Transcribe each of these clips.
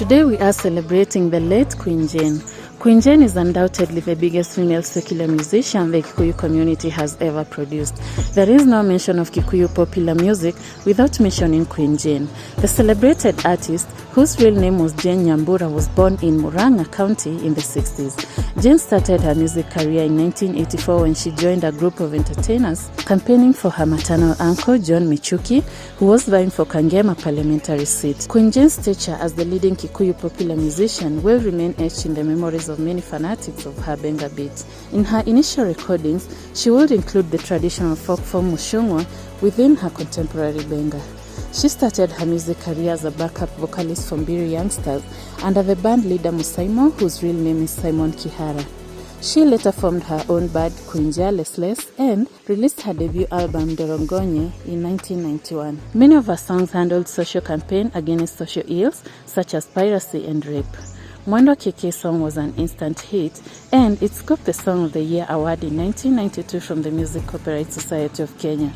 Today we are celebrating the late Queen Jane. Queen Jane is undoubtedly the biggest female secular musician the Kikuyu community has ever produced. There is no mention of Kikuyu popular music without mentioning Queen Jane. The celebrated artist, whose real name was Jane Nyambura, was born in Murang'a County in the 60s. Jane started her music career in 1984 when she joined a group of entertainers campaigning for her maternal uncle, John Michuki, who was vying for Kangema parliamentary seat. Queen Jane's stature as the leading Kikuyu popular musician will remain etched in the memories of many fanatics of her benga beat. In her initial recordings, she would include the traditional folk form Mushungwa within her contemporary benga. She started her music career as a backup vocalist for Mbiri Youngsters under the band leader Musaimo, whose real name is Simon Kihara. She later formed her own band Queen Jalessless and released her debut album Dorongonye in 1991. Many of her songs handled social campaign against social ills such as piracy and rape. Mwendo Keke's song was an instant hit, and it scooped the Song of the Year award in 1992 from the Music Copyright Society of Kenya.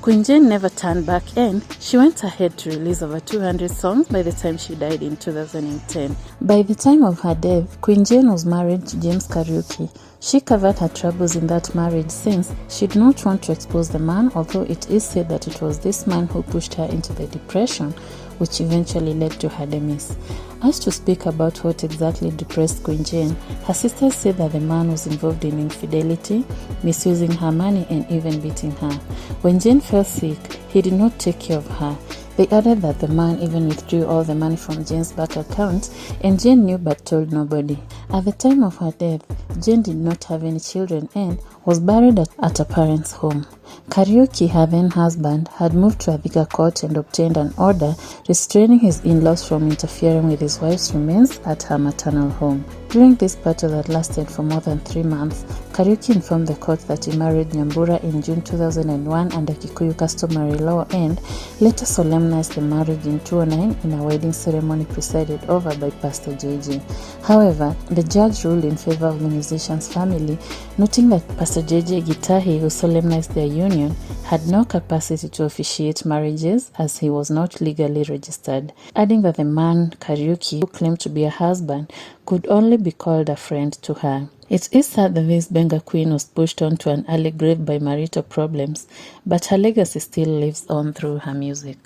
Queen Jane never turned back, and she went ahead to release over 200 songs by the time she died in 2010. By the time of her death, Queen Jane was married to James Kariuki. She covered her troubles in that marriage since she did not want to expose the man, although it is said that it was this man who pushed her into the depression, which eventually led to her demise. Asked to speak about what exactly depressed Queen Jane, her sisters said that the man was involved in infidelity, misusing her money, and even beating her. When Jane fell sick, he did not take care of her. They added that the man even withdrew all the money from Jane's bank account, and Jane knew but told nobody. At the time of her death, Jane did not have any children and was buried at her parents' home. Kariuki, her then husband, had moved to a bigger court and obtained an order restraining his in-laws from interfering with his wife's remains at her maternal home. During this battle that lasted for more than 3 months, Kariuki informed the court that he married Nyambura in June 2001 under Kikuyu customary law and later solemnized the marriage in 2009 in a wedding ceremony presided over by Pastor JJ. However, the judge ruled in favor of the musician's family, noting that Pastor JJ Gitahi, who solemnized their union, had no capacity to officiate marriages as he was not legally registered, adding that the man, Kariuki, who claimed to be a husband, could only be called a friend to her. It is sad that this Benga queen was pushed on to an early grave by marital problems, but her legacy still lives on through her music.